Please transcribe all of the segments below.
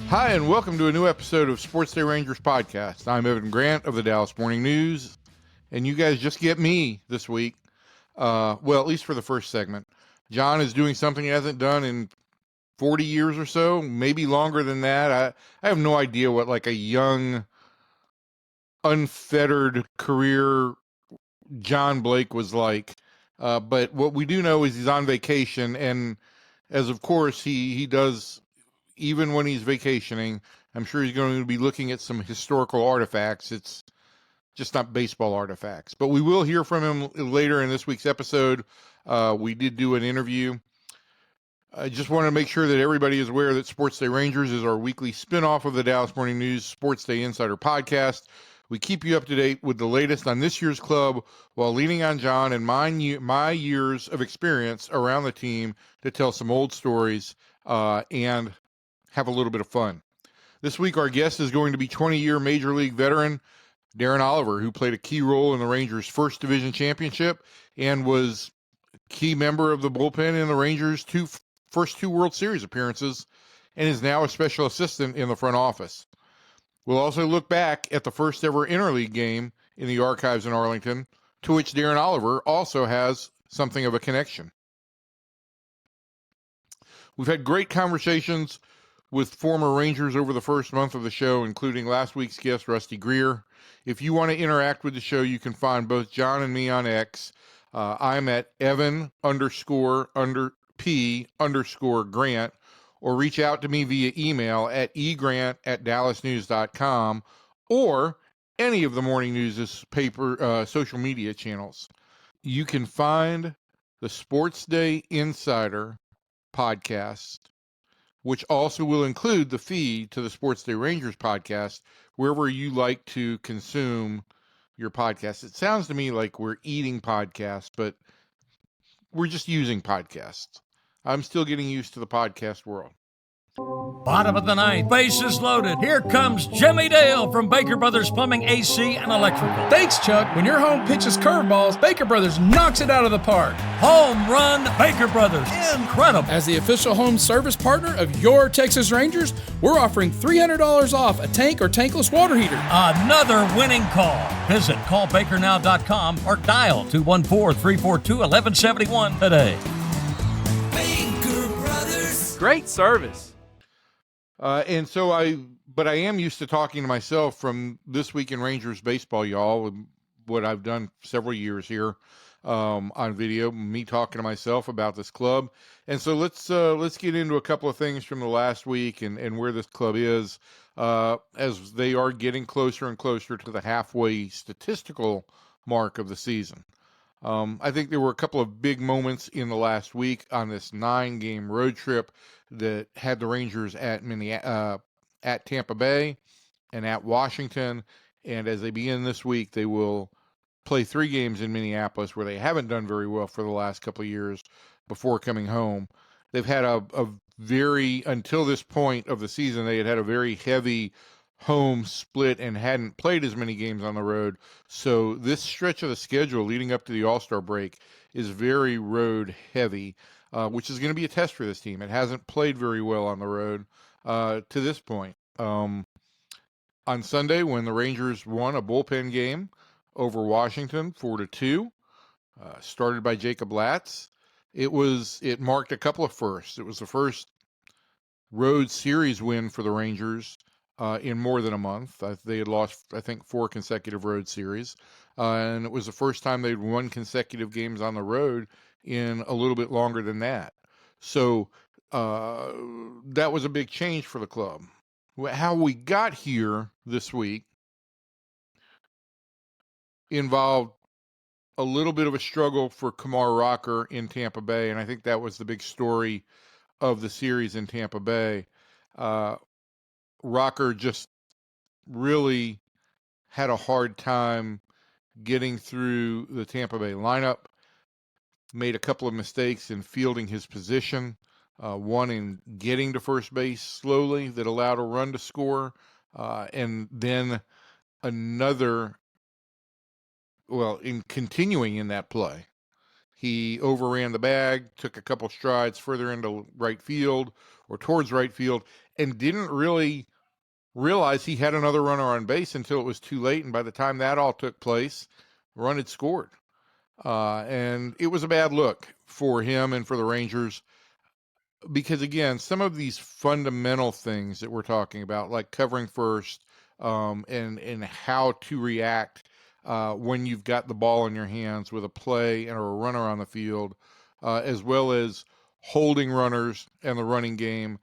Hi, and welcome to a new episode of SportsDay Rangers podcast. I'm Evan Grant of the Dallas Morning News, and you guys just get me this week. Well, at least for the first segment. John is doing something he hasn't done in 40 years or so, maybe longer than that. I have no idea what like a young, unfettered career John Blake was like. But what we do know is he's on vacation, and as of course he does, even when he's vacationing, I'm sure he's going to be looking at some historical artifacts. It's just not baseball artifacts. But we will hear from him later in this week's episode. We did do an interview. I just want to make sure that everybody is aware that SportsDay Rangers is our weekly spinoff of the Dallas Morning News SportsDay Insider podcast. We keep you up to date with the latest on this year's club while leaning on John and my years of experience around the team to tell some old stories and have a little bit of fun. This week, our guest is going to be 20-year Major League veteran Darren Oliver, who played a key role in the Rangers' first division championship and was a key member of the bullpen in the Rangers' first two World Series appearances and is now a special assistant in the front office. We'll also look back at the first ever interleague game in the archives in Arlington, to which Darren Oliver also has something of a connection. We've had great conversations with former Rangers over the first month of the show, including last week's guest, Rusty Greer. If you want to interact with the show, you can find both John and me on X. I'm at Evan_P_Grant, or reach out to me via email at egrant@dallasnews.com or any of the Morning News' social media channels. You can find the SportsDay Insider podcast, which also will include the feed to the SportsDay Rangers podcast, wherever you like to consume your podcast. It sounds to me like we're eating podcasts, but we're just using podcasts. I'm still getting used to the podcast world. Bottom of the ninth, bases loaded. Here comes Jimmy Dale from Baker Brothers Plumbing, AC, and Electrical. Thanks, Chuck. When your home pitches curveballs, Baker Brothers knocks it out of the park. Home run, Baker Brothers. Incredible. As the official home service partner of your Texas Rangers, we're offering $300 off a tank or tankless water heater. Another winning call. Visit callbakernow.com or dial 214-342-1171 today. Baker Brothers. Great service. But I am used to talking to myself from This Week in Rangers Baseball, y'all, what I've done several years here on video, me talking to myself about this club. And so let's get into a couple of things from the last week and where this club is as they are getting closer and closer to the halfway statistical mark of the season. I think there were a couple of big moments in the last week on this 9-game road trip that had the Rangers at Tampa Bay and at Washington. And as they begin this week, they will play 3 games in Minneapolis, where they haven't done very well for the last couple of years before coming home. They've had until this point of the season, they had a very heavy home split and hadn't played as many games on the road. So this stretch of the schedule leading up to the All-Star break is very road heavy, which is going to be a test for this team. It hasn't played very well on the road to this point. On Sunday, when the Rangers won a bullpen game over Washington 4-2, started by Jacob Latz, it marked a couple of firsts. It was the first road series win for the Rangers in more than a month. They had lost, I think, 4 consecutive road series, and it was the first time they'd won consecutive games on the road in a little bit longer than that. So that was a big change for the club. How we got here this week involved a little bit of a struggle for Kumar Rocker in Tampa Bay, and I think that was the big story of the series in Tampa Bay. Rocker just really had a hard time getting through the Tampa Bay lineup, made a couple of mistakes in fielding his position, one in getting to first base slowly that allowed a run to score, and then another, in continuing in that play. He overran the bag, took a couple strides further into right field or towards right field, and didn't really realize he had another runner on base until it was too late. And by the time that all took place, run had scored. And it was a bad look for him and for the Rangers because, again, some of these fundamental things that we're talking about, like covering first, and how to react when you've got the ball in your hands with a play and or a runner on the field, as well as holding runners and the running game,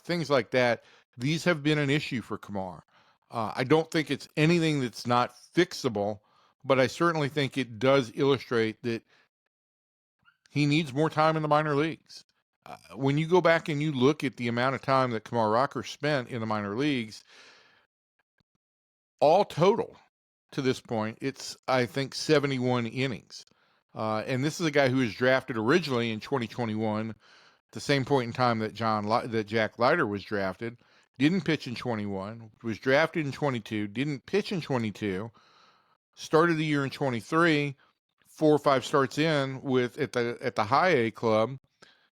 things like that. These have been an issue for Kumar. I don't think it's anything that's not fixable, but I certainly think it does illustrate that he needs more time in the minor leagues. When you go back and you look at the amount of time that Kumar Rocker spent in the minor leagues, all total to this point, it's, I think, 71 innings. And this is a guy who was drafted originally in 2021, the same point in time that Jack Leiter was drafted. Didn't pitch in 21, was drafted in 22, didn't pitch in 22, started the year in 23, 4 or 5 starts in with at the high A club.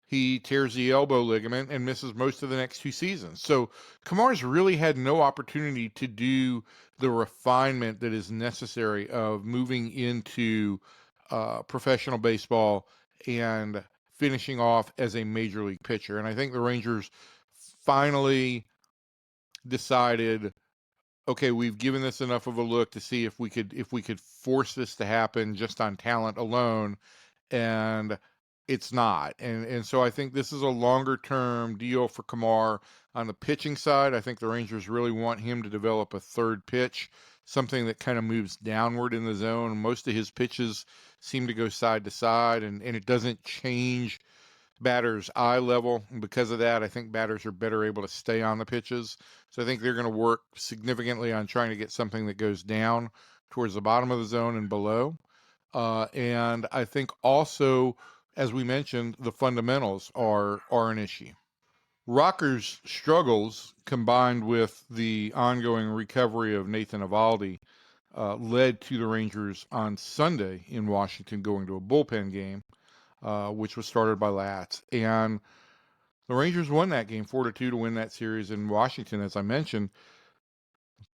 He tears the elbow ligament and misses most of the next 2 seasons. So Kamar's really had no opportunity to do the refinement that is necessary of moving into professional baseball and finishing off as a major league pitcher. And I think the Rangers finally decided, okay, we've given this enough of a look to see if we could force this to happen just on talent alone, and it's not. And so I think this is a longer term deal for Kumar. On the pitching side, I think the Rangers really want him to develop a third pitch, something that kind of moves downward in the zone. Most of his pitches seem to go side to side, and it doesn't change batters' eye level. And because of that, I think batters are better able to stay on the pitches. So I think they're going to work significantly on trying to get something that goes down towards the bottom of the zone and below. And I think also, as we mentioned, the fundamentals are an issue. Rocker's struggles, combined with the ongoing recovery of Nathan Eovaldi, led to the Rangers on Sunday in Washington going to a bullpen game, which was started by Latz. And the Rangers won that game 4-2 to win that series in Washington, as I mentioned.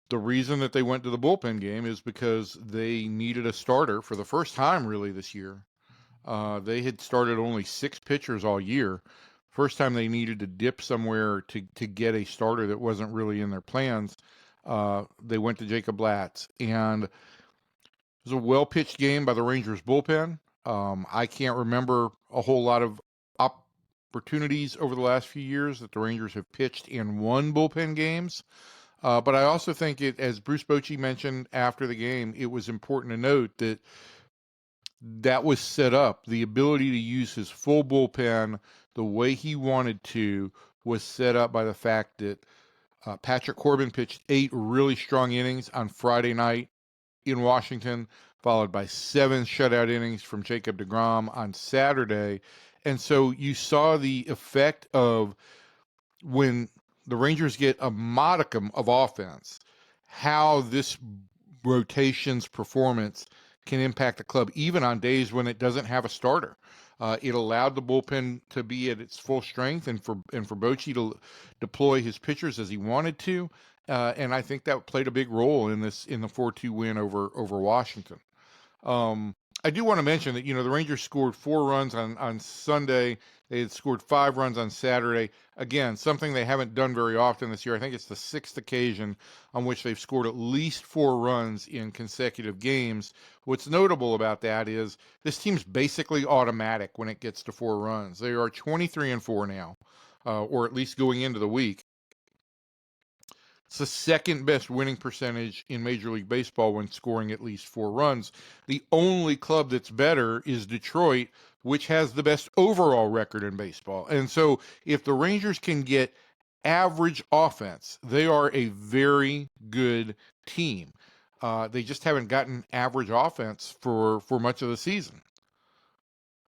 The reason that they went to the bullpen game is because they needed a starter for the first time really this year. They had started only 6 pitchers all year. First time they needed to dip somewhere to get a starter that wasn't really in their plans. They went to Jacob Latz, and it was a well-pitched game by the Rangers bullpen. I can't remember a whole lot of opportunities over the last few years that the Rangers have pitched and won bullpen games. But I also think as Bruce Bochy mentioned after the game, it was important to note that was set up. The ability to use his full bullpen the way he wanted to was set up by the fact that Patrick Corbin pitched 8 really strong innings on Friday night in Washington, followed by 7 shutout innings from Jacob deGrom on Saturday. And so you saw the effect of when the Rangers get a modicum of offense, how this rotation's performance can impact the club, even on days when it doesn't have a starter. It allowed the bullpen to be at its full strength, and for Bochy to deploy his pitchers as he wanted to. And I think that played a big role in the 4-2 win over Washington. I do want to mention that, the Rangers scored 4 runs on Sunday. They had scored 5 runs on Saturday. Again, something they haven't done very often this year. I think it's the 6th occasion on which they've scored at least 4 runs in consecutive games. What's notable about that is this team's basically automatic when it gets to 4 runs. They are 23-4 now, or at least going into the week. It's the second best winning percentage in Major League Baseball when scoring at least 4 runs. The only club that's better is Detroit, which has the best overall record in baseball. And so if the Rangers can get average offense, they are a very good team. They just haven't gotten average offense for much of the season.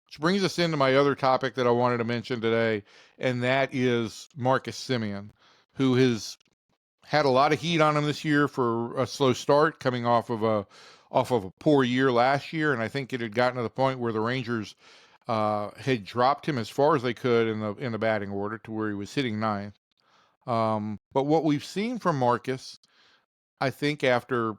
Which brings us into my other topic that I wanted to mention today, and that is Marcus Semien, who has had a lot of heat on him this year for a slow start, coming off of a poor year last year, and I think it had gotten to the point where the Rangers had dropped him as far as they could in the batting order to where he was hitting 9th. But what we've seen from Marcus, I think after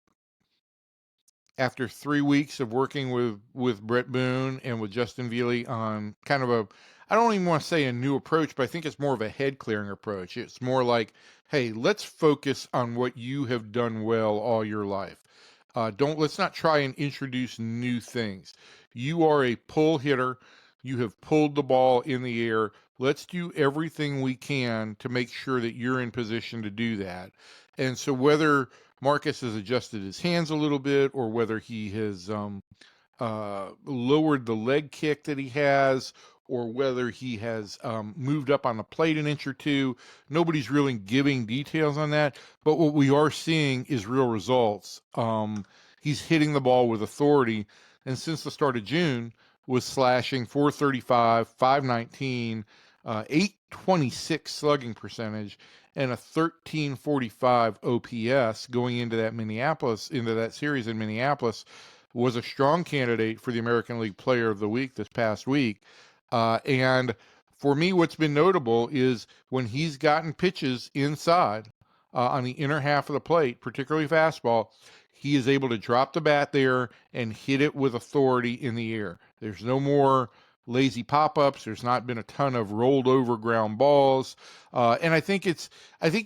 3 weeks of working with Brett Boone and with Justin Vealey on kind of a, I don't even want to say a new approach, but I think it's more of a head clearing approach. It's more like, hey, let's focus on what you have done well all your life. Let's not try and introduce new things. You are a pull hitter. You have pulled the ball in the air. Let's do everything we can to make sure that you're in position to do that. And so whether Marcus has adjusted his hands a little bit, or whether he has lowered the leg kick that he has, or whether he has moved up on the plate an inch or two. Nobody's really giving details on that, but what we are seeing is real results. He's hitting the ball with authority, and since the start of June, was slashing 435, 519, 826 slugging percentage, and a 1345 OPS going into that series in Minneapolis, was a strong candidate for the American League Player of the Week this past week. And for me, what's been notable is when he's gotten pitches inside on the inner half of the plate, particularly fastball, he is able to drop the bat there and hit it with authority in the air. There's no more lazy pop-ups. There's not been a ton of rolled over ground balls. And I think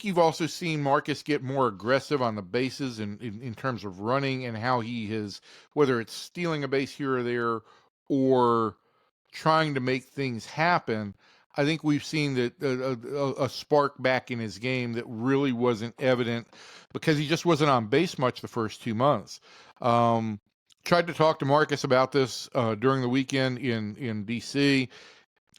you've also seen Marcus get more aggressive on the bases in terms of running, and how he has, whether it's stealing a base here or there or trying to make things happen. I think we've seen that a spark back in his game that really wasn't evident because he just wasn't on base much the first 2 months. Tried to talk to Marcus about this during the weekend in D.C.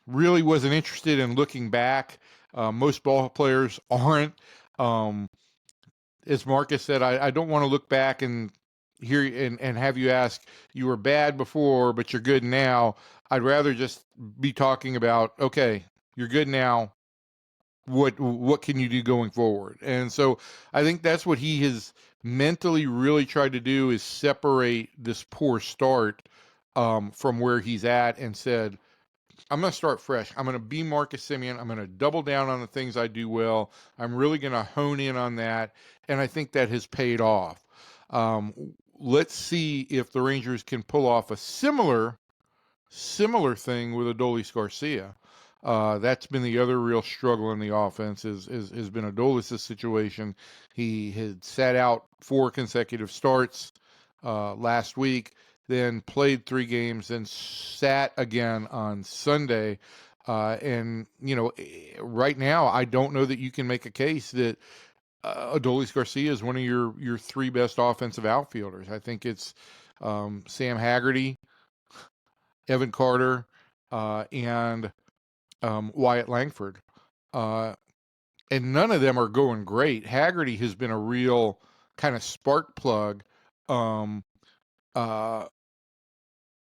Really wasn't interested in looking back. Most ball players aren't. As Marcus said, I don't want to look back and hear and have you ask, you were bad before, but you're good now. I'd rather just be talking about, okay, you're good now. What can you do going forward? And so I think that's what he has mentally really tried to do, is separate this poor start from where he's at, and said, I'm going to start fresh. I'm going to be Marcus Semien. I'm going to double down on the things I do well. I'm really going to hone in on that. And I think that has paid off. Let's see if the Rangers can pull off a similar thing with Adolis Garcia. That's been the other real struggle in the offense has been Adolis' situation. He had sat out 4 consecutive starts last week, then played 3 games, then sat again on Sunday. And, right now, I don't know that you can make a case that Adolis Garcia is one of your 3 best offensive outfielders. I think it's Sam Haggerty, Evan Carter, and Wyatt Langford. And none of them are going great. Haggerty has been a real kind of spark plug.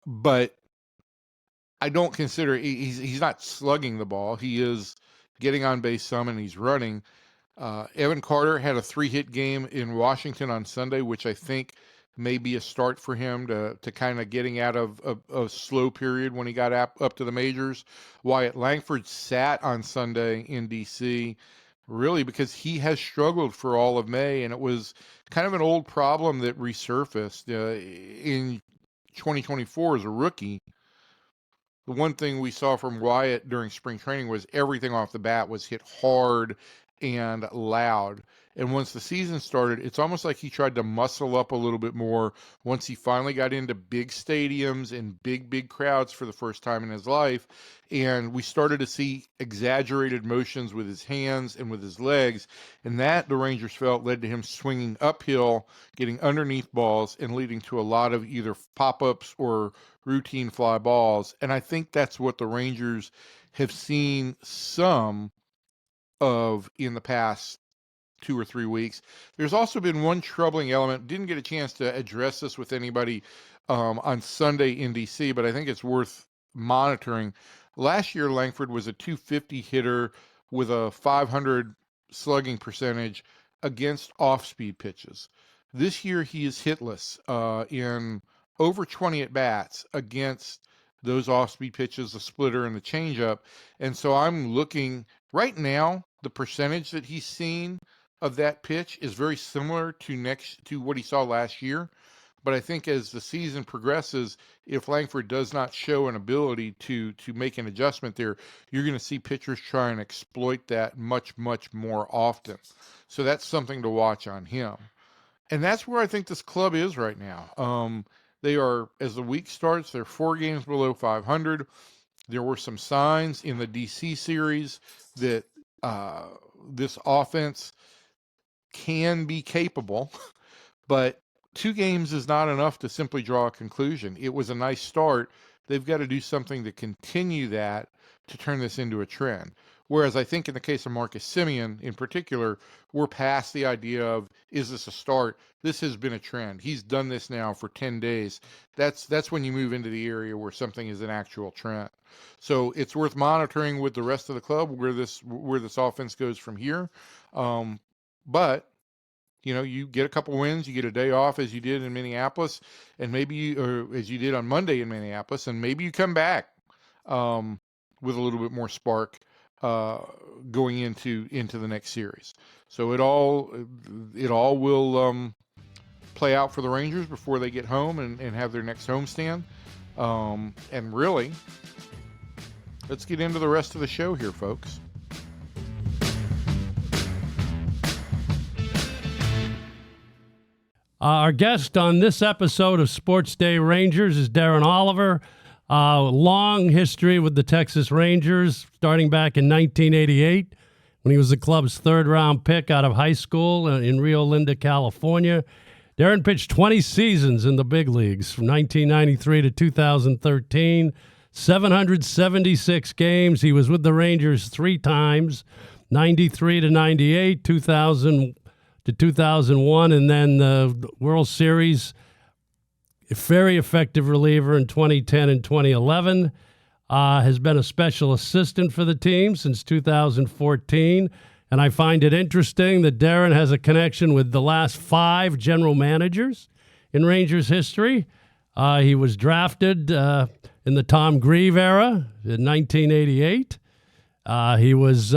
But I don't consider he's not slugging the ball. He is getting on base some, and he's running. Evan Carter had a 3-hit game in Washington on Sunday, which I think may be a start for him to kind of getting out of a slow period when he got up to the majors. Wyatt Langford sat on Sunday in D.C., really because he has struggled for all of May, and it was kind of an old problem that resurfaced in 2024 as a rookie. The one thing we saw from Wyatt during spring training was everything off the bat was hit hard and loud. And once the season started, it's almost like he tried to muscle up a little bit more once he finally got into big stadiums and big crowds for the first time in his life. And we started to see exaggerated motions with his hands and with his legs. And that, the Rangers felt, led to him swinging uphill, getting underneath balls, and leading to a lot of either pop-ups or routine fly balls. And I think that's what the Rangers have seen some of in the past 2 or 3 weeks. There's also been one troubling element. Didn't get a chance to address this with anybody on Sunday in DC, but I think it's worth monitoring. Last year, Langford was a .250 hitter with a .500 slugging percentage against off-speed pitches. This year, he is hitless in over 20 at-bats against those off-speed pitches, the splitter and the changeup. And so I'm looking right now, the percentage that he's seen of that pitch is very similar to what he saw last year. But I think as the season progresses, if Langford does not show an ability to make an adjustment there, you're going to see pitchers try and exploit that much, much more often. So that's something to watch on him. And that's where I think this club is right now. They are, as the week starts, they're 4 games below 500. There were some signs in the DC series that this offense can be capable, but 2 games is not enough to simply draw a conclusion. It was a nice start. They've got to do something to continue that to turn this into a trend. Whereas I think in the case of Marcus Semien in particular, we're past the idea of, is this a start? This has been a trend. He's done this now for 10 days. That's when you move into the area where something is an actual trend. So it's worth monitoring with the rest of the club where this offense goes from here. But you get a couple wins, you get a day off as you did in Minneapolis, and or as you did on Monday in Minneapolis, and maybe you come back with a little bit more spark going into the next series. So it all will play out for the Rangers before they get home and have their next homestand. And really, let's get into the rest of the show here, folks. Our guest on this episode of Sports Day Rangers is Darren Oliver. Long history with the Texas Rangers, starting back in 1988 when he was the club's 3rd-round pick out of high school in Rio Linda, California. Darren pitched 20 seasons in the big leagues from 1993 to 2013, 776 games. He was with the Rangers 3 times, 93 to 98, 2000 to 2001, and then the World Series. A very effective reliever in 2010 and 2011. Has been a special assistant for the team since 2014. And I find it interesting that Darren has a connection with the last 5 general managers in Rangers history. He was drafted in the Tom Grieve era in 1988. He was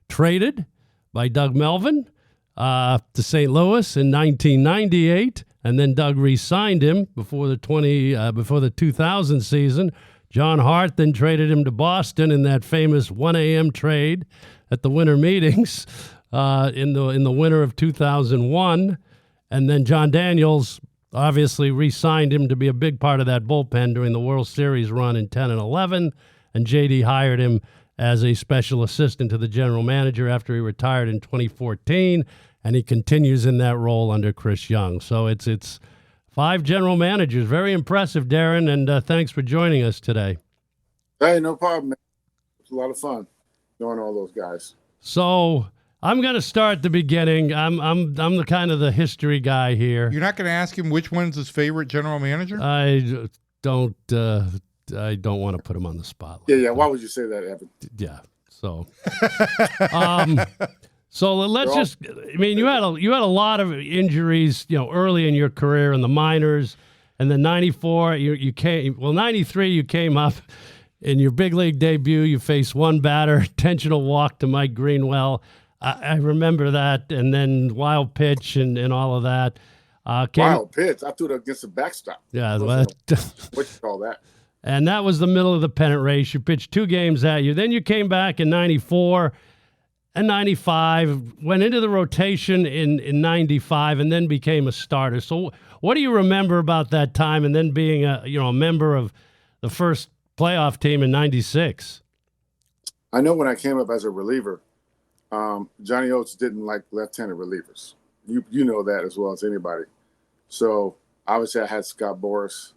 traded by Doug Melvin to St. Louis in 1998, and then Doug re-signed him before the 2000 season. John Hart then traded him to Boston in that famous 1 a.m. trade at the winter meetings in the winter of 2001, and then John Daniels obviously re-signed him to be a big part of that bullpen during the World Series run in 10 and 11, and JD hired him as a special assistant to the general manager after he retired in 2014, and he continues in that role under Chris Young. So it's 5 general managers. Very impressive, Darren, and thanks for joining us today. Hey, no problem, man. It's a lot of fun knowing all those guys. So I'm going to start at the beginning. I'm the kind of the history guy here. You're not going to ask him which one's his favorite general manager? I don't want to put him on the spot. Yeah. Why would you say that, Evan? Yeah. So, so let's just. I mean, you had a lot of injuries, early in your career in the minors, and then '94 you came. Well, '93 you came up in your big league debut. You faced one batter, intentional walk to Mike Greenwell. I remember that, and then wild pitch and all of that. Wild pitch. I threw it against the backstop. Yeah, what you call that? And that was the middle of the pennant race. You pitched 2 games that year. Then you came back in 94 and 95, went into the rotation in 95, and then became a starter. So what do you remember about that time and then being a member of the first playoff team in 96? I know when I came up as a reliever, Johnny Oates didn't like left-handed relievers. You know that as well as anybody. So obviously I had Scott Boras.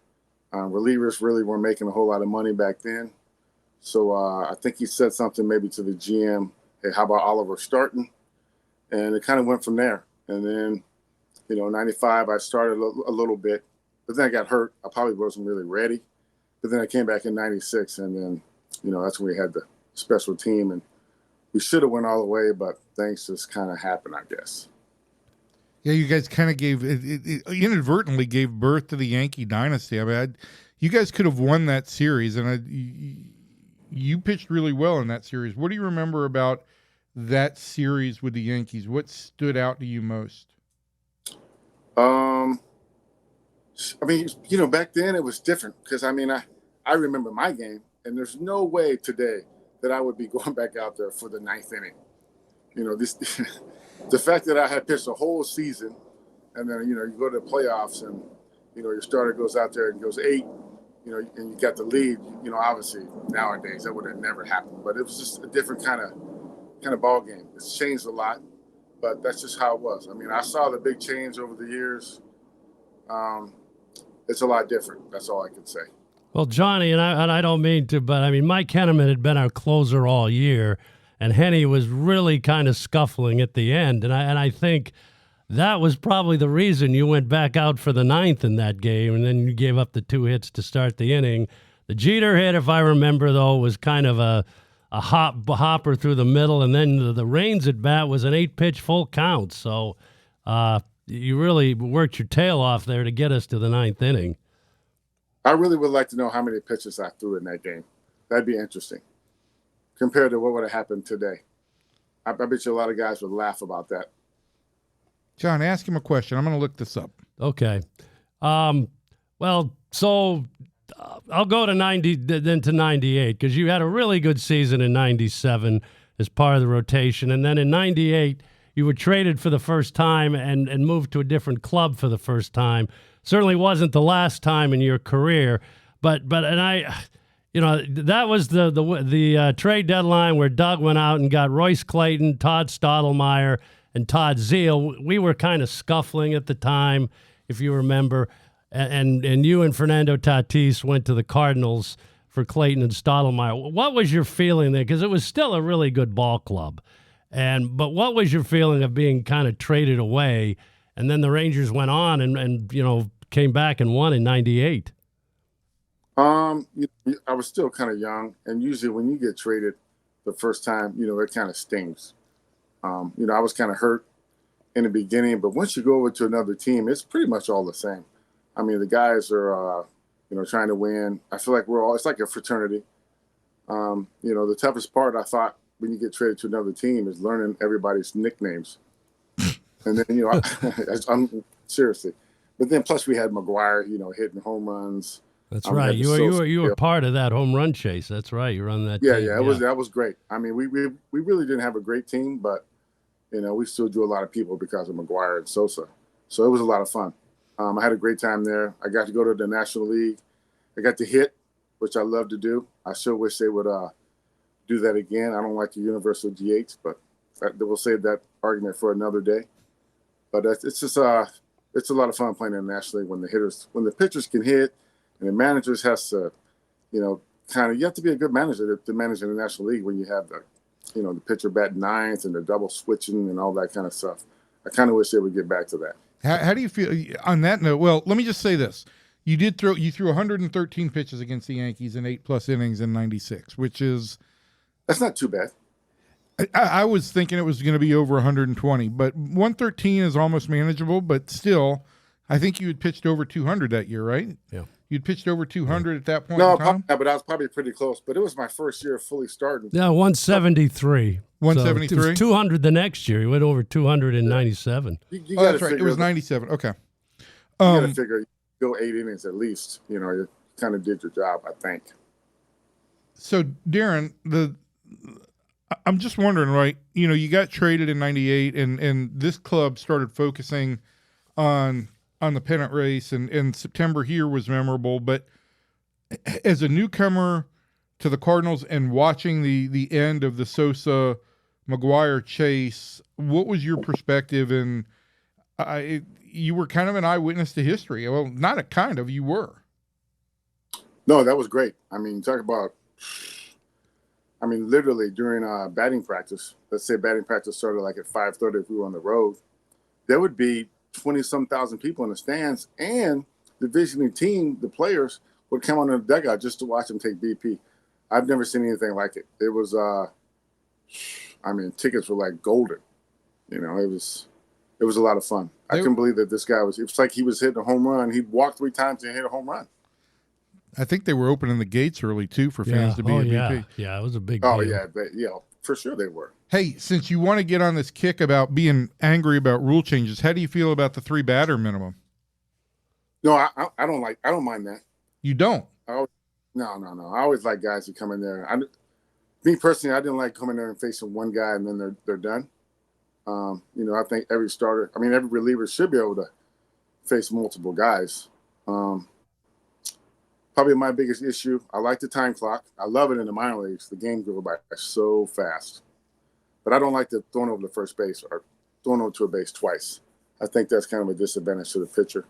Relievers really weren't making a whole lot of money back then. So I think he said something maybe to the GM, hey, how about Oliver starting? And it kind of went from there. And then, 95, I started a little bit, but then I got hurt. I probably wasn't really ready. But then I came back in 96, and then, that's when we had the special team. And we should have went all the way, but things just kind of happened, I guess. Yeah, you guys kind of inadvertently gave birth to the Yankee dynasty. I mean, you guys could have won that series, and you pitched really well in that series. What do you remember about that series with the Yankees? What stood out to you most? I mean, back then it was different because, I mean, I remember my game, and there's no way today that I would be going back out there for the ninth inning. The fact that I had pitched a whole season, and then, you go to the playoffs and, your starter goes out there and goes 8, and you got the lead, obviously nowadays that would have never happened, but it was just a different kind of ball game. It's changed a lot, but that's just how it was. I mean, I saw the big change over the years. It's a lot different. That's all I can say. Well, Johnny, and I don't mean to, but I mean, Mike Henneman had been our closer all year, and Henny was really kind of scuffling at the end, and I think that was probably the reason you went back out for the ninth in that game, and then you gave up the 2 hits to start the inning. The Jeter hit, if I remember, though, was kind of a hopper through the middle, and then the Raines at bat was an 8-pitch full count. So you really worked your tail off there to get us to the ninth inning. I really would like to know how many pitches I threw in that game. That'd be interesting compared to what would have happened today. I bet you a lot of guys would laugh about that. John, ask him a question. I'm going to look this up. Okay. Well, so I'll go to 90, then to 98, because you had a really good season in 97 as part of the rotation. And then in 98, you were traded for the first time and moved to a different club for the first time. Certainly wasn't the last time in your career, but that was the trade deadline where Doug went out and got Royce Clayton, Todd Stottlemyre, and Todd Zeile. We were kind of scuffling at the time, if you remember, and you and Fernando Tatis went to the Cardinals for Clayton and Stottlemyre. What was your feeling there? Because it was still a really good ball club, but what was your feeling of being kind of traded away? And then the Rangers went on and came back and won in 98. I was still kind of young, and usually when you get traded the first time, it kind of stings. I was kind of hurt in the beginning, but once you go over to another team, it's pretty much all the same. I mean, the guys are, trying to win. I feel like it's like a fraternity. The toughest part, I thought, when you get traded to another team is learning everybody's nicknames. And then, I'm seriously. But then plus we had McGuire, hitting home runs. That's right. You were part of that home run chase. That's right. You were on that team. Yeah, that was great. I mean, we really didn't have a great team, but we still drew a lot of people because of McGuire and Sosa. So it was a lot of fun. I had a great time there. I got to go to the National League. I got to hit, which I love to do. I sure wish they would do that again. I don't like the universal DH, but we'll save that argument for another day. But it's just it's a lot of fun playing in the National League when the pitchers can hit, and the managers has to, you have to be a good manager to manage in the National League when you have the pitcher bat ninth and the double switching and all that kind of stuff. I kind of wish they would get back to that. How do you feel on that note? Well, let me just say this. You threw 113 pitches against the Yankees in 8+ innings in 96, which is... That's not too bad. I was thinking it was going to be over 120, but 113 is almost manageable, but still, I think you had pitched over 200 that year, right? Yeah. You'd pitched over 200 at that point No, in time? but I was probably pretty close. But it was my first year fully starting. Yeah, 173. 173? So it was 200 the next year. He went over 200 in 97. That's right. It was 97. Okay. You got to figure you go 8 innings at least. You kind of did your job, I think. So, Darren, I'm just wondering, right? You got traded in 98, and this club started focusing on the pennant race, and September here was memorable. But as a newcomer to the Cardinals and watching the end of the Sosa McGuire chase, what was your perspective? And you were kind of an eyewitness to history. Well, not a kind of, you were. No, that was great. I mean, talk about. Literally during batting practice, let's say batting practice started like at 5:30 if we were on the road, there would be 20-some thousand people in the stands, and the visiting team, the players, would come on the dugout just to watch them take BP. I've never seen anything like it. It was, tickets were like golden. It was a lot of fun. I couldn't believe that this guy it was like he was hitting a home run. He'd walk 3 times and hit a home run. I think they were opening the gates early too for fans to be a BP. Yeah, it was a big Oh deal. yeah, for sure they were. Hey, since you want to get on this kick about being angry about rule changes, how do you feel about the 3 batter minimum? No, I don't mind that. You don't? No. I always like guys who come in there. Me personally, I didn't like coming there and facing one guy and then they're done. I think every reliever should be able to face multiple guys. Probably my biggest issue, I like the time clock. I love it in the minor leagues. The game goes by so fast. But I don't like the throwing over the first base or throwing over to a base twice. I think that's kind of a disadvantage to the pitcher.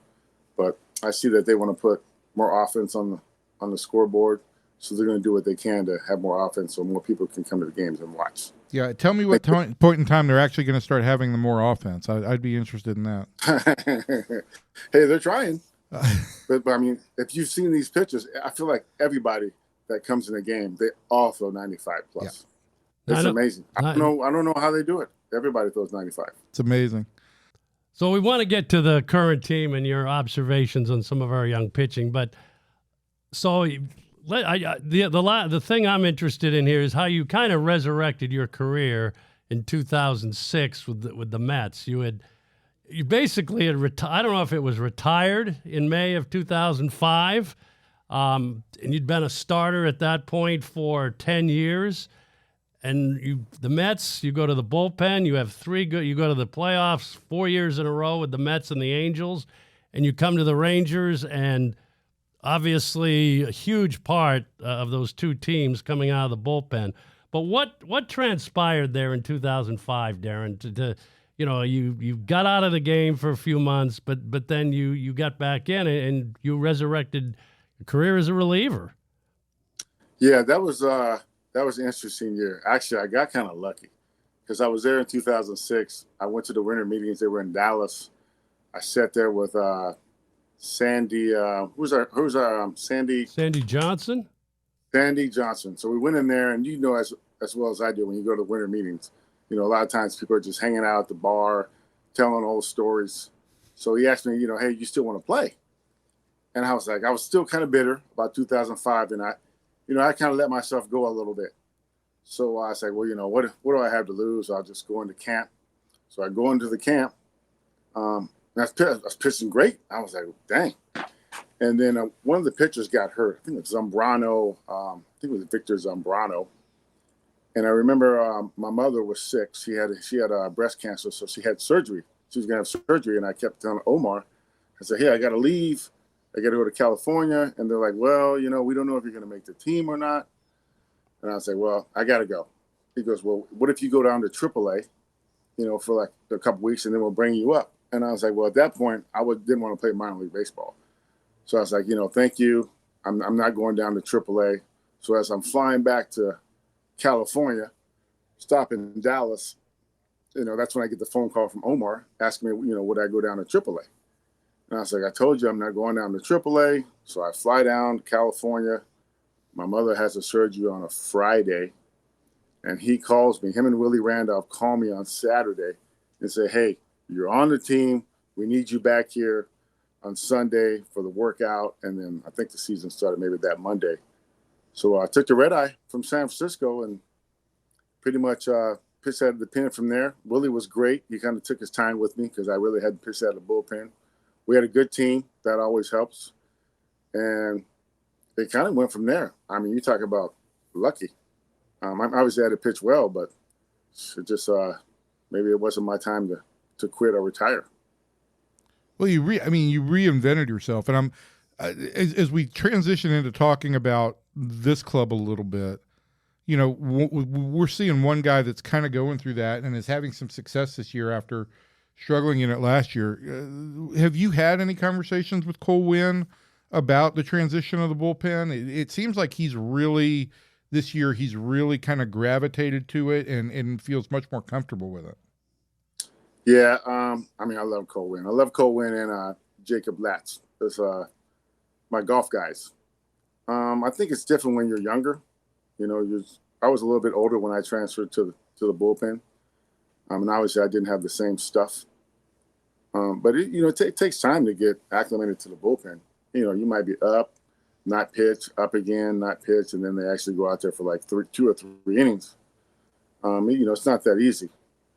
But I see that they want to put more offense on the scoreboard, so they're going to do what they can to have more offense so more people can come to the games and watch. Yeah, tell me what point in time they're actually going to start having the more offense. I'd be interested in that. Hey, they're trying. But I mean, if you've seen these pitches, I feel like everybody that comes in the game, they all throw 95 plus. Yeah. It's amazing. I don't know how they do it. Everybody throws 95. It's amazing. So we want to get to the current team and your observations on some of our young pitching, but so the thing I'm interested in here is how you kind of resurrected your career in 2006 with the Mets. You basically had I don't know if it was retired in May of 2005, and you'd been a starter at that point for 10 years. And the Mets, you go to the bullpen, you have you go to the playoffs 4 years in a row with the Mets and the Angels, and you come to the Rangers, and obviously a huge part of those two teams coming out of the bullpen. But what transpired there in 2005, Darren? You got out of the game for a few months, but then you got back in and you resurrected your career as a reliever. Yeah, that was an interesting year. Actually, I got kind of lucky because I was there in 2006. I went to the winter meetings. They were in Dallas. I sat there with Sandy. Who's our Sandy? Sandy Johnson. Sandy Johnson. So we went in there, and as well as I do when you go to winter meetings, a lot of times people are just hanging out at the bar, telling old stories. So he asked me, hey, you still want to play? And I was like, I was still kind of bitter about 2005, and I kind of let myself go a little bit. So I said, well, what do I have to lose? I'll just go into camp. So I go into the camp. I was pitching great. I was like, dang. And then one of the pitchers got hurt. I think it was Zambrano. I think it was Victor Zambrano. And I remember my mother was sick. She had breast cancer, so she had surgery. She was going to have surgery, and I kept telling Omar, I said, hey, I got to leave. I got to go to California. And they're like, well, we don't know if you're going to make the team or not. And I said, well, I got to go. He goes, well, what if you go down to AAA, for like a couple weeks, and then we'll bring you up? And I was like, well, at that point, I didn't want to play minor league baseball. So I was like, thank you. I'm not going down to AAA. So as I'm flying back to California, stop in Dallas, that's when I get the phone call from Omar asking me, would I go down to AAA? And I was like, I told you I'm not going down to AAA. So I fly down to California. My mother has a surgery on a Friday. And he calls me. Him and Willie Randolph call me on Saturday and say, hey, you're on the team. We need you back here on Sunday for the workout. And then I think the season started maybe that Monday. So I took the red eye from San Francisco and pretty much pitched out of the pen from there. Willie was great. He kind of took his time with me because I really hadn't pitched out of the bullpen. We had a good team. That always helps. And it kind of went from there. I mean, you talk about lucky. I obviously had to pitch well, but it just maybe it wasn't my time to quit or retire. Well, you reinvented yourself. And I'm as we transition into talking about this club a little bit, we're seeing one guy that's kind of going through that and is having some success this year after struggling in it last year. Have you had any conversations with Cole Winn about the transition of the bullpen? It seems like this year he's really kind of gravitated to it and feels much more comfortable with it. Yeah, I love Cole Winn. I love Cole Winn and Jacob Latz. That's my golf guys. I think it's different when you're younger. I was a little bit older when I transferred to the bullpen. And obviously I didn't have the same stuff. But it takes time to get acclimated to the bullpen. You might be up, not pitch, up again, not pitch, and then they actually go out there for like 2 or 3 innings. It's not that easy,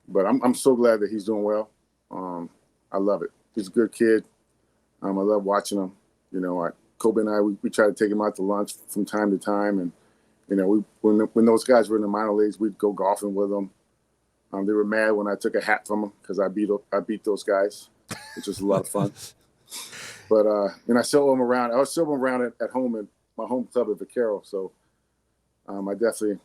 but I'm so glad that he's doing well. I love it. He's a good kid. I love watching him. Kobe and I, we try to take him out to lunch from time to time, and when those guys were in the minor leagues, we'd go golfing with them. They were mad when I took a hat from them because I beat those guys, which was a lot of fun. But I still them around. I was still around at home at my home club at Vaquero. So I definitely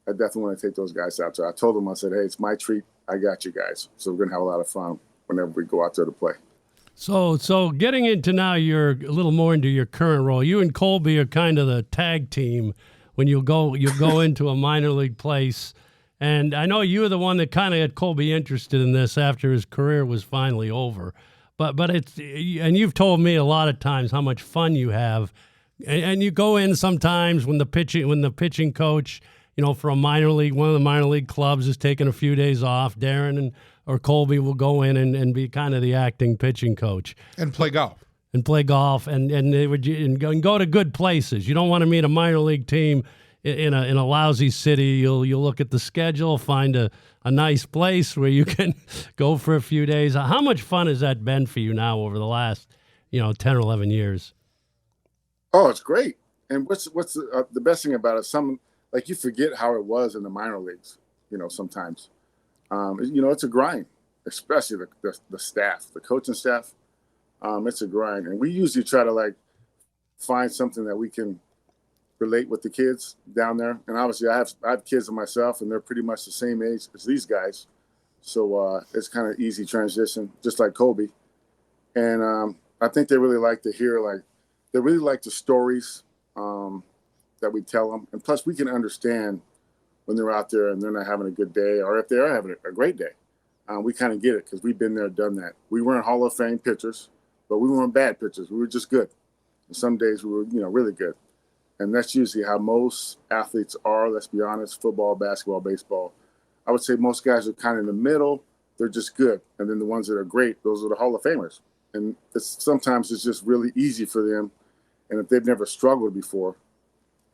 want to take those guys out there. I told them, I said, hey, it's my treat. I got you guys. So we're gonna have a lot of fun whenever we go out there to play. So getting into now, you're a little more into your current role. You and Colby are kind of the tag team when you go into a minor league place. And I know you were the one that kind of had Colby interested in this after his career was finally over. But and you've told me a lot of times how much fun you have, and you go in sometimes when the pitching coach, for one of the minor league clubs is taking a few days off, Darren or Colby will go in and be kind of the acting pitching coach and play golf. And go to good places. You don't want to meet a minor league team in a lousy city. You'll look at the schedule, find a nice place where you can go for a few days. How much fun has that been for you now over the last 10 or 11 years? Oh, it's great. And what's the best thing about it? You forget how it was in the minor leagues. Sometimes, it's a grind, especially the staff, the coaching staff. It's a grind, and we usually try to find something that we can relate with the kids down there. And obviously I have kids of myself, and they're pretty much the same age as these guys. So it's kind of easy transition, just like Kobe. And I think they really like to hear, they really like the stories that we tell them. And plus we can understand when they're out there and they're not having a good day, or if they are having a great day. We kind of get it because we've been there, done that. We weren't Hall of Fame pitchers, but we weren't bad pitchers. We were just good. And some days we were, really good. And that's usually how most athletes are, let's be honest, football, basketball, baseball. I would say most guys are kind of in the middle. They're just good. And then the ones that are great, those are the Hall of Famers. And sometimes it's just really easy for them. And if they've never struggled before,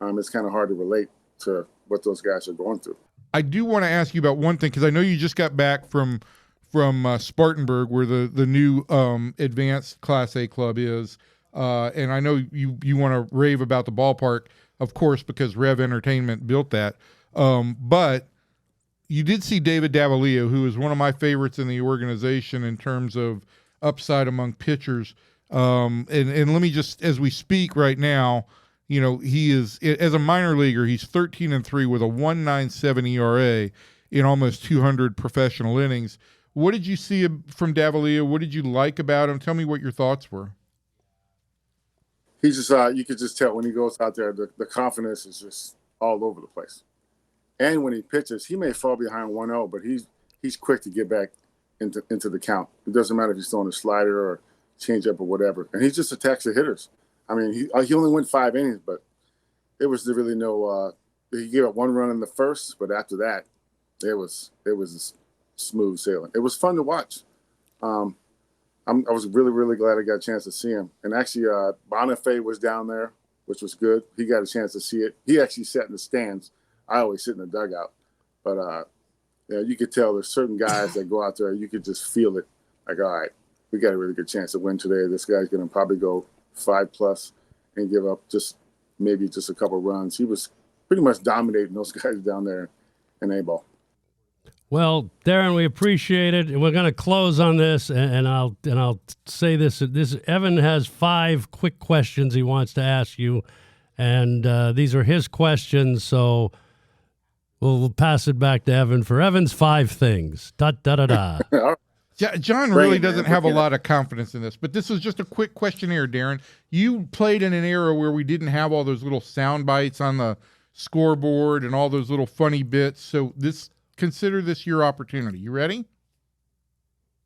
it's kind of hard to relate to what those guys are going through. I do want to ask you about one thing, because I know you just got back from Spartanburg, where the new advanced Class A club is. And I know you want to rave about the ballpark, of course, because Rev Entertainment built that. But you did see David Davalillo, who is one of my favorites in the organization in terms of upside among pitchers. And let me just, as we speak right now, he is, as a minor leaguer, he's 13-3 with a 1.97 ERA in almost 200 professional innings. What did you see from Davalillo? What did you like about him? Tell me what your thoughts were. He's just, you could just tell when he goes out there, the confidence is just all over the place. And when he pitches, he may fall behind 1-0, but he's quick to get back into the count. It doesn't matter if he's throwing a slider or changeup or whatever. And he just attacks the hitters. I mean, he only went 5 innings, but it was really no. He gave up 1 run in the first, but after that, it was smooth sailing. It was fun to watch. I was really, really glad I got a chance to see him. And actually, Bonifay was down there, which was good. He got a chance to see it. He actually sat in the stands. I always sit in the dugout. But, you could tell there's certain guys that go out there, you could just feel it. Like, all right, we got a really good chance to win today. This guy's going to probably go 5+ and give up maybe just a couple runs. He was pretty much dominating those guys down there in A-ball. Well, Darren, we appreciate it, and we're going to close on this. And I'll say this: Evan has 5 quick questions he wants to ask you, and these are his questions. So we'll pass it back to Evan for Evan's 5 things. Da da da da. John really doesn't have a lot of confidence in this, but this is just a quick questionnaire, Darren. You played in an era where we didn't have all those little sound bites on the scoreboard and all those little funny bits. So consider this your opportunity. You ready?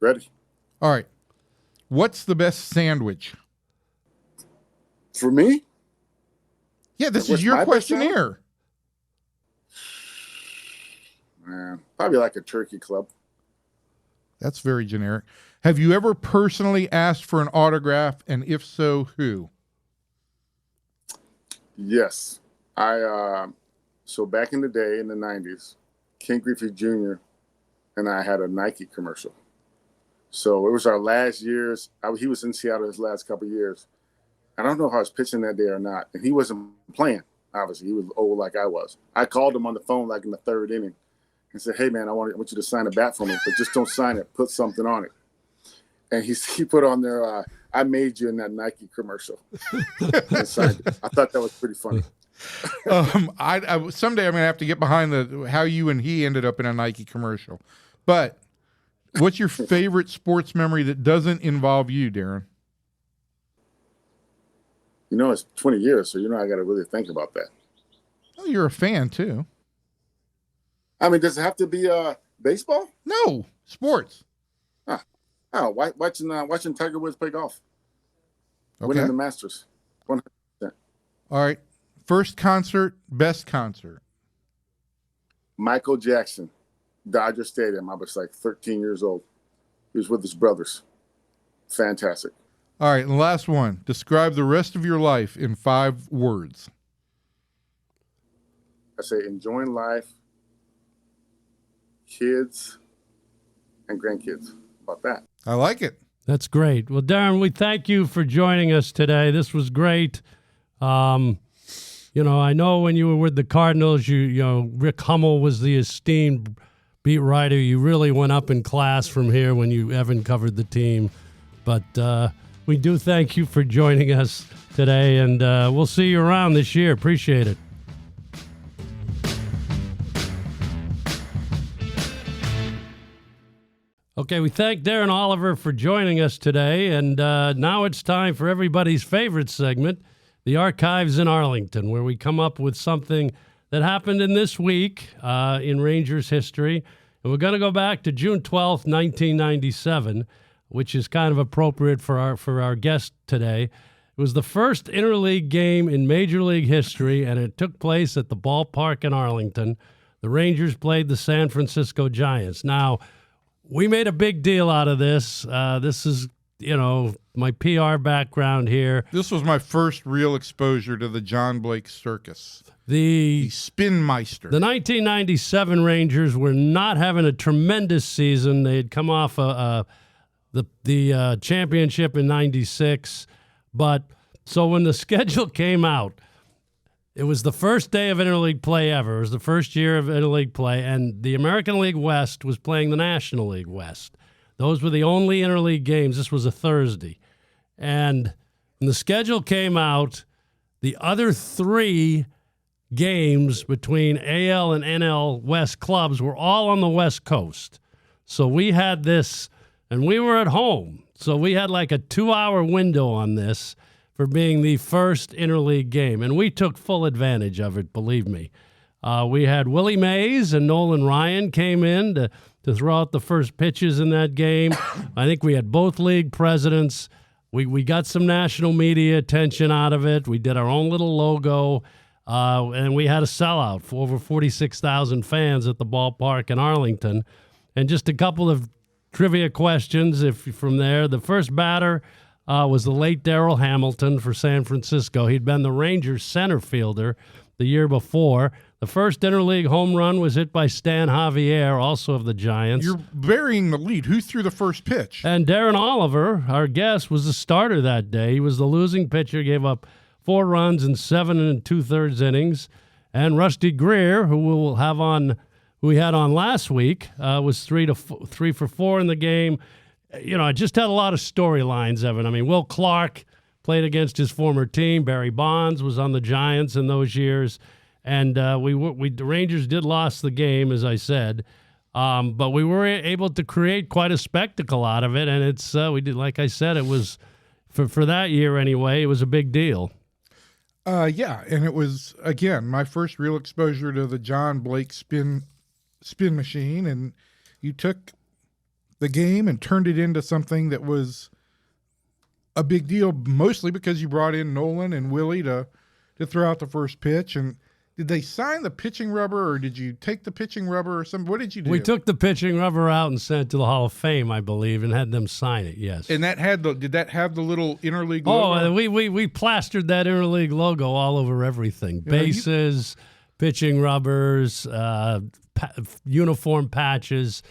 Ready. All right. What's the best sandwich? For me? Yeah, this is your questionnaire. Man, probably like a turkey club. That's very generic. Have you ever personally asked for an autograph, and if so, who? Yes. So back in the day, in the 90s, Ken Griffey Jr. and I had a Nike commercial. So it was our last years. He was in Seattle his last couple of years. I don't know if I was pitching that day or not. And he wasn't playing, obviously. He was old like I was. I called him on the phone like in the third inning and said, hey, man, I want you to sign a bat for me, but just don't sign it. Put something on it. And he put on there, I made you in that Nike commercial. And signed it. I thought that was pretty funny. I someday I'm gonna have to get behind how you and he ended up in a Nike commercial. But what's your favorite sports memory that doesn't involve you, Darren? It's 20 years, so I got to really think about that. Oh, you're a fan too. I mean, does it have to be baseball? No, sports. Watching Tiger Woods play golf. Okay. Winning the Masters. 100%. All right. First concert, best concert. Michael Jackson, Dodger Stadium. I was like 13 years old. He was with his brothers. Fantastic. All right, and the last one. Describe the rest of your life in 5 words. I say enjoying life, kids, and grandkids. About that. I like it. That's great. Well, Darren, we thank you for joining us today. This was great. I know when you were with the Cardinals, Rick Hummel was the esteemed beat writer. You really went up in class from here when Evan covered the team. But we do thank you for joining us today, and we'll see you around this year. Appreciate it. Okay, we thank Darren Oliver for joining us today, and now it's time for everybody's favorite segment, the Archives in Arlington, where we come up with something that happened in this week in Rangers history. And we're going to go back to June 12th, 1997, which is kind of appropriate for our guest today. It was the first interleague game in Major League history, and it took place at the ballpark in Arlington. The Rangers played the San Francisco Giants. Now, we made a big deal out of this. This is, my PR background here. This was my first real exposure to the John Blake circus. The Spin Meister. The 1997 Rangers were not having a tremendous season. They had come off the championship in '96, but so when the schedule came out, it was the first day of interleague play ever. It was the first year of interleague play, and the American League West was playing the National League West. Those were the only interleague games. This was a Thursday. And when the schedule came out, the other 3 games between AL and NL West clubs were all on the West Coast. So we had this, and we were at home. So we had like a 2-hour window on this for being the first interleague game, and we took full advantage of it, believe me. We had Willie Mays and Nolan Ryan came in to throw out the first pitches in that game. I think we had both league presidents. We got some national media attention out of it. We did our own little logo, and we had a sellout for over 46,000 fans at the ballpark in Arlington. And just a couple of trivia questions from there. The first batter was the late Darrell Hamilton for San Francisco. He'd been the Rangers center fielder the year before. The first interleague home run was hit by Stan Javier, also of the Giants. You're burying the lead. Who threw the first pitch? And Darren Oliver, our guest, was the starter that day. He was the losing pitcher, gave up 4 runs in 7 2/3 innings. And Rusty Greer, who we had on last week, was 3 for 4 in the game. It just had a lot of storylines, Evan. I mean, Will Clark played against his former team. Barry Bonds was on the Giants in those years. And the Rangers did lose the game, as I said. But we were able to create quite a spectacle out of it. And we did, like I said, it was, for that year anyway, it was a big deal. Yeah, and it was, again, my first real exposure to the John Blake spin machine. And you took the game and turned it into something that was a big deal, mostly because you brought in Nolan and Willie to throw out the first pitch. And Did they sign the pitching rubber, or did you take the pitching rubber, or something? What did you do? We took the pitching rubber out and sent it to the Hall of Fame, I believe, and had them sign it. Yes. And did that have the little interleague Oh, logo? we plastered that interleague logo all over everything. Bases, pitching rubbers, uniform patches.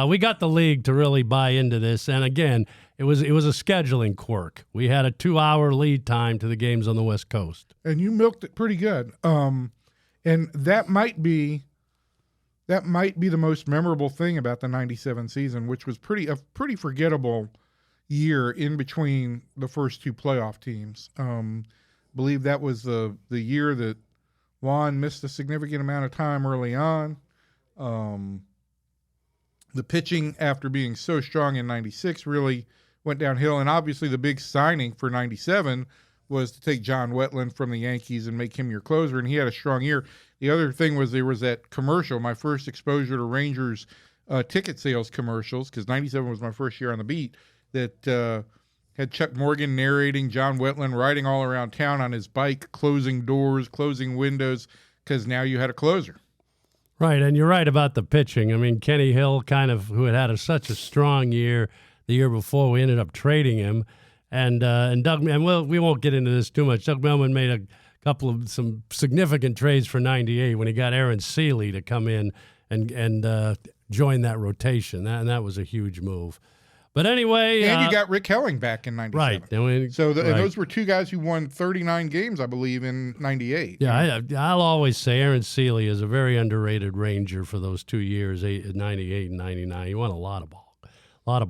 We got the league to really buy into this, and again, it was a scheduling quirk. We had a 2-hour lead time to the games on the West Coast, and you milked it pretty good. And that might be the most memorable thing about the '97 season, which was a pretty forgettable year in between the first two playoff teams. Believe that was the year that Juan missed a significant amount of time early on. The pitching, after being so strong in '96, really went downhill. And obviously the big signing for '97 was to take John Wetland from the Yankees and make him your closer, and he had a strong year. The other thing was there was that commercial, my first exposure to Rangers ticket sales commercials, because '97 was my first year on the beat, that had Chuck Morgan narrating, John Wetland riding all around town on his bike, closing doors, closing windows, because now you had a closer. Right, and you're right about the pitching. I mean, Kenny Hill, who had such a strong year the year before, we ended up trading him. And Doug, and we won't get into this too much. Doug Melman made a couple of some significant trades for '98 when he got Aaron Seeley to come in and join that rotation. That was a huge move. But anyway, and you got Rick Helling back in '97. Right. And those were two guys who won 39 games, I believe, in '98. Yeah, I'll always say Aaron Seeley is a very underrated Ranger for those 2 years, '98 and '99. He won a lot of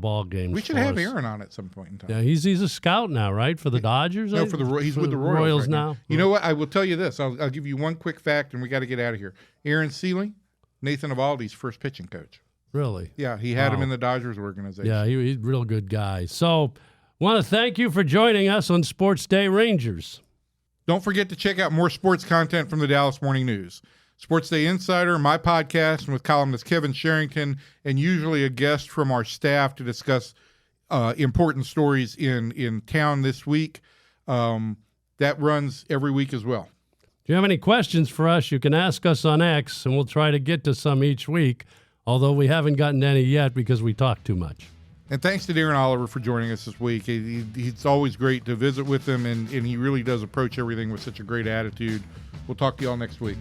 ball games. We should have Aaron on at some point in time. Yeah, he's a scout now, right, for the Dodgers? No, he's with the Royals right now. You know what? I will tell you this. I'll give you one quick fact, and we got to get out of here. Aaron Seeley, Nathan Eovaldi's first pitching coach. Really? Yeah, he had him in the Dodgers organization. Yeah, he's a real good guy. So, want to thank you for joining us on Sports Day Rangers. Don't forget to check out more sports content from the Dallas Morning News. Sports Day Insider, my podcast, and with columnist Kevin Sherrington, and usually a guest from our staff to discuss important stories in town this week. That runs every week as well. If you have any questions for us, you can ask us on X, and we'll try to get to some each week, although we haven't gotten any yet because we talk too much. And thanks to Darren Oliver for joining us this week. It's always great to visit with him, and he really does approach everything with such a great attitude. We'll talk to you all next week.